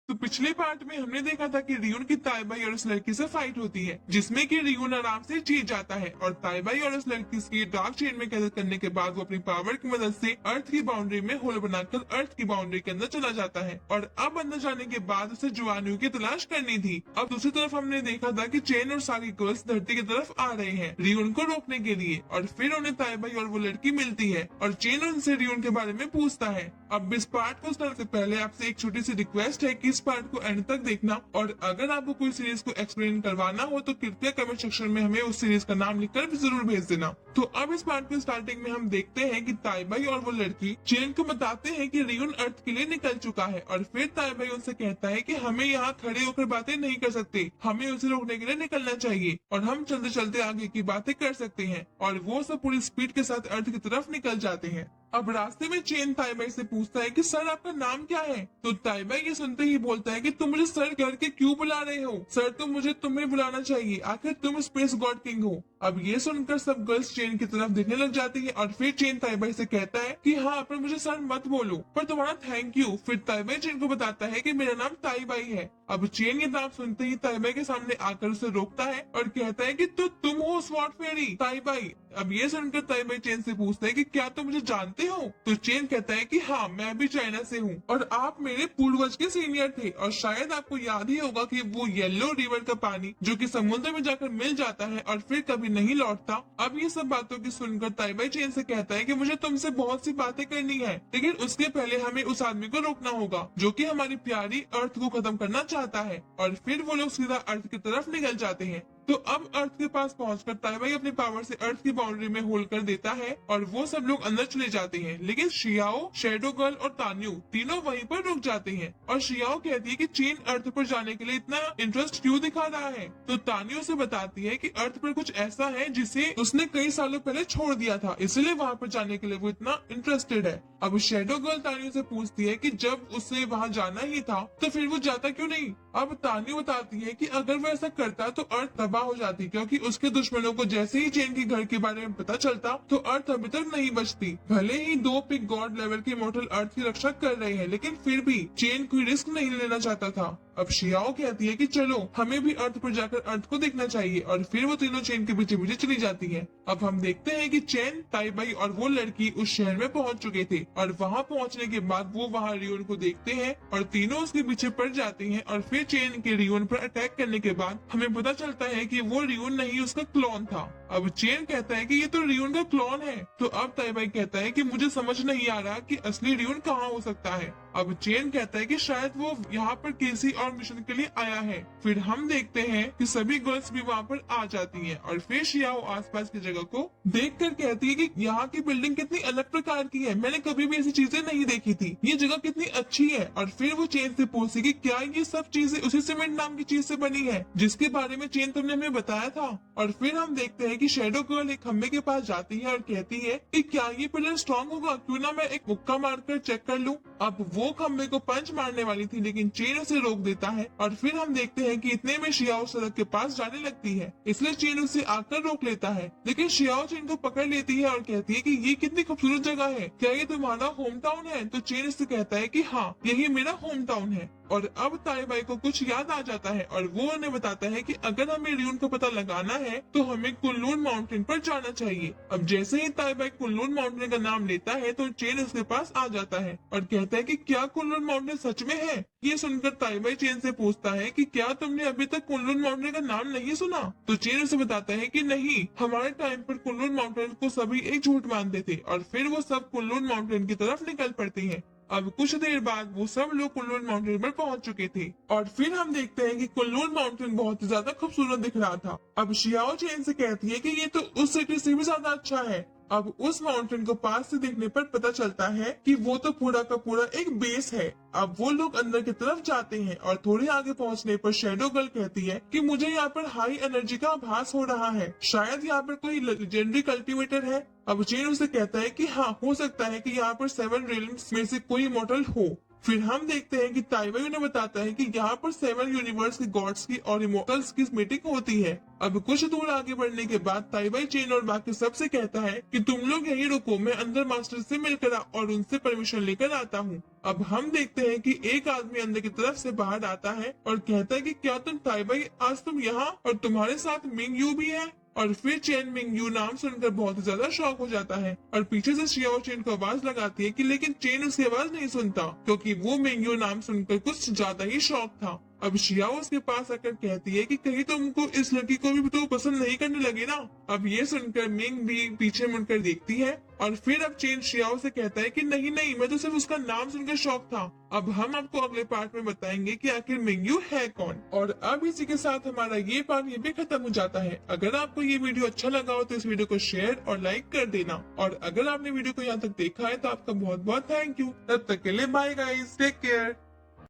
तो पिछले पार्ट में हमने देखा था कि रियून की ताइबाई और उस लड़की से फाइट होती है, जिसमें कि रियून आराम से जीत जाता है और ताइबाई और उस लड़की की डार्क चेन में कैद करने के बाद वो अपनी पावर की मदद से अर्थ की बाउंड्री में होल बनाकर अर्थ की बाउंड्री के अंदर चला जाता है। और अब अंदर जाने के बाद उसे जुआनू की तलाश करनी थी। अब दूसरी तरफ हमने देखा था कि चेन और सारी गर्ल्स धरती की तरफ आ रहे हैं रियून को रोकने के लिए, और फिर उन्हें ताइबाई और वो लड़की मिलती है और चेन उनसे रियून के बारे में पूछता है। अब इस पार्ट को स्टार्ट से पहले आपसे एक छोटी सी रिक्वेस्ट है कि इस पार्ट को एंड तक देखना, और अगर आपको कोई सीरीज को एक्सप्लेन करवाना हो तो कृपया कमेंट सेक्शन में हमें उस सीरीज का नाम लिखकर भी जरूर भेज देना। तो अब इस पार्ट के स्टार्टिंग में हम देखते हैं कि ताइबाई और वो लड़की चेन को बताते हैं कि रियून अर्थ के लिए निकल चुका है, और फिर ताइबाई उनसे कहता है कि हमें यहाँ खड़े होकर बातें नहीं कर सकते, हमें उसे रोकने के लिए निकलना चाहिए और हम चलते चलते आगे की बातें कर सकते हैं। और वो सब पूरी स्पीड के साथ अर्थ की तरफ निकल जाते हैं। अब रास्ते में चेन ताइबाई से पूछता है कि सर आपका नाम क्या है, तो ताइबाई ये सुनते ही बोलता है कि तुम मुझे सर करके क्यों बुला रहे हो, सर तो मुझे तुम्हें बुलाना चाहिए, आखिर तुम स्पेस गॉड किंग हो। अब ये सुनकर सब गर्ल्स चेन की तरफ देखने लग जाती है और फिर चेन ताइबाई से कहता है कि हाँ पर मुझे सर मत बोलो, पर तुम्हारा थैंक यू। फिर ताइबाई चेन को बताता है कि मेरा नाम ताइबाई है। अब चेन ये नाम सुनते ही ताइबाई के सामने आकर उसे रोकता है और कहता है कि तुम हो स्वॉर्ड फेरी ताइबाई। अब ये सुनकर ताइबाई चेन से पूछता है कि क्या तुम मुझे जानते हो, तो चेन कहता है कि हाँ मैं भी चाइना से हूँ और आप मेरे पूर्वज के सीनियर थे, और शायद आपको याद ही होगा कि वो येलो रिवर का पानी जो कि समुद्र में जाकर मिल जाता है और फिर कभी नहीं लौटता। अब ये सब बातों की सुनकर ताइबाई चेन से कहता है कि मुझे तुमसे बहुत सी बातें करनी है, लेकिन उसके पहले हमें उस आदमी को रोकना होगा जो कि हमारी प्यारी अर्थ को खत्म करना चाहता है। और फिर वो लोग सीधा अर्थ की तरफ निकल जाते हैं। तो अब अर्थ के पास पहुंचकर ताइबाई अपनी पावर से अर्थ की बाउंड्री में होल कर देता है और वो सब लोग अंदर चले जाते हैं, लेकिन शियाओ, शैडो गर्ल और तान्यू तीनों वहीं पर रुक जाते हैं। और शियाओ कहती है कि चेन अर्थ पर जाने के लिए इतना इंटरेस्ट क्यों दिखा रहा है, तो तान्यू से बताती है कि अर्थ पर कुछ ऐसा है जिसे उसने कई सालों पहले छोड़ दिया था, इसलिए वहाँ पर जाने के लिए वो इतना इंटरेस्टेड है। अब शैडो गर्ल तान्यू से पूछती है कि जब उसे वहाँ जाना ही था तो फिर वो जाता क्यों नहीं। अब तान्यू बताती है कि अगर वो ऐसा करता तो अर्थ तबाह हो जाती, क्योंकि उसके दुश्मनों को जैसे ही चेन के घर के बारे में पता चलता तो अर्थ अभी तक नहीं बचती। भले ही दो पिग गॉड लेवल के इमॉर्टल अर्थ की रक्षा कर रहे हैं, लेकिन फिर भी चेन कोई रिस्क नहीं लेना चाहता था। अब शियाओ कहती है कि चलो हमें भी अर्थ पर जाकर अर्थ को देखना चाहिए, और फिर वो तीनों चेन के पीछे पीछे चली जाती है। अब हम देखते हैं कि चेन, ताइबाई और वो लड़की उस शहर में पहुंच चुके थे, और वहां पहुंचने के बाद वो वहां रियोन को देखते हैं और तीनों उसके पीछे पड़ जाते हैं। और फिर चेन के रियोन पर अटैक करने के बाद हमें पता चलता है कि वो रियोन नहीं उसका क्लोन था। अब चेन कहता है कि ये तो रियोन का क्लोन है, तो अब ताइबाई कहता है कि मुझे समझ नहीं आ रहा कि असली रियोन कहाँ हो सकता है। अब चेन कहता है कि शायद वो यहाँ पर किसी और मिशन के लिए आया है। फिर हम देखते हैं कि सभी गर्ल्स भी वहाँ पर आ जाती हैं, और फिर शियाओ आसपास की जगह को देखकर कहती है कि यहाँ की बिल्डिंग कितनी अलग प्रकार की है, मैंने कभी भी ऐसी चीजें नहीं देखी थी, ये जगह कितनी अच्छी है। और फिर वो चेन से पूछती कि क्या ये सब चीजें उसी सीमेंट नाम की चीज से बनी है जिसके बारे में चेन तुमने हमें बताया था। और फिर हम देखते हैं कि शैडो गर्ल एक खम्भे के पास जाती है और कहती है कि क्या ये पिलर स्ट्रॉन्ग होगा, क्यों ना मैं एक मुक्का मारकर चेक कर लूं। अब वो खम्भे को पंच मारने वाली थी, लेकिन चेन उसे रोक देता है। और फिर हम देखते हैं कि इतने में शियाओ सड़क के पास जाने लगती है, इसलिए चेन उसे आकर रोक लेता है, लेकिन शियाओ चेन को पकड़ लेती है और कहती है कि ये कितनी खूबसूरत जगह है, क्या ये तुम्हारा होम टाउन है। तो चेन उससे कहता है कि हाँ यही मेरा होम टाउन है। और अब ताइबाई को कुछ याद आ जाता है और वो उन्हें बताता है कि अगर हमें रियोन को पता लगाना है तो हमें कुनलुन माउंटेन पर जाना चाहिए। अब जैसे ही ताइबाई कुनलुन माउंटेन का नाम लेता है तो चेन उसके पास आ जाता है और कहता है कि क्या कुनलुन माउंटेन सच में है। ये सुनकर ताइबाई चेन से पूछता है कि क्या तुमने अभी तक कुनलुन माउंटेन का नाम नहीं सुना। तो चेन उसे बताता है कि नहीं, हमारे टाइम पर कुनलुन माउंटेन को सभी एक झूठ मानते थे। और फिर वो सब कुनलुन माउंटेन की तरफ निकल पड़ते हैं। अब कुछ देर बाद वो सब लोग कुनलुन माउंटेन पर पहुंच चुके थे और फिर हम देखते हैं कि कुनलुन माउंटेन बहुत ही ज्यादा खूबसूरत दिख रहा था। अब शियाओ चेन से कहती है कि ये तो उस सिटी से भी ज्यादा अच्छा है। अब उस माउंटेन को पास से देखने पर पता चलता है कि वो तो पूरा का पूरा एक बेस है। अब वो लोग अंदर की तरफ जाते हैं और थोड़े आगे पहुंचने पर शैडो गर्ल कहती है कि मुझे यहाँ पर हाई एनर्जी का आभास हो रहा है, शायद यहाँ पर कोई लेजेंडरी कल्टीवेटर है। अब चेन उसे कहता है कि हाँ हो सकता है कि यहाँ पर 7 रेलिंग्स में से कोई मॉडल हो। फिर हम देखते हैं कि ताइबाई उन्हें बताता है कि यहाँ पर 7 यूनिवर्स के गॉड्स की और इमोर्टल्स की मीटिंग होती है। अब कुछ दूर आगे बढ़ने के बाद ताइबाई चेन और बाकी सबसे कहता है कि तुम लोग यहीं रुको, मैं अंदर मास्टर से मिलकर और उनसे परमिशन लेकर आता हूँ। अब हम देखते हैं कि एक आदमी अंदर की तरफ से बाहर आता है और कहता है कि क्या तुम ताइबाई, आज तुम यहाँ और तुम्हारे साथ मिंग यू भी है। और फिर चेन मिंग यू नाम सुनकर बहुत ज्यादा शॉक हो जाता है और पीछे से शियाओ चेन को आवाज लगाती है कि लेकिन चेन उसकी आवाज नहीं सुनता, क्योंकि वो मिंग यू नाम सुनकर कुछ ज्यादा ही शॉक था। अब शियाओ उसके पास आकर कहती है कि कहीं तुमको इस लड़की को भी तो पसंद नहीं करने लगे ना। अब ये सुनकर मिंग भी पीछे मुड़कर देखती है और फिर अब चेन शियाओ से कहता है कि नहीं नहीं, मैं तो सिर्फ उसका नाम सुनकर शॉक था। अब हम आपको अगले पार्ट में बताएंगे कि आखिर मिंग यू है कौन। और अब इसी के साथ हमारा ये पार्ट ये भी खत्म हो जाता है। अगर आपको ये वीडियो अच्छा लगा हो तो इस वीडियो को शेयर और लाइक कर देना, और अगर आपने वीडियो को यहाँ तक देखा है तो आपका बहुत बहुत थैंक यू। तब तक के लिए बाय गाइस, टेक केयर।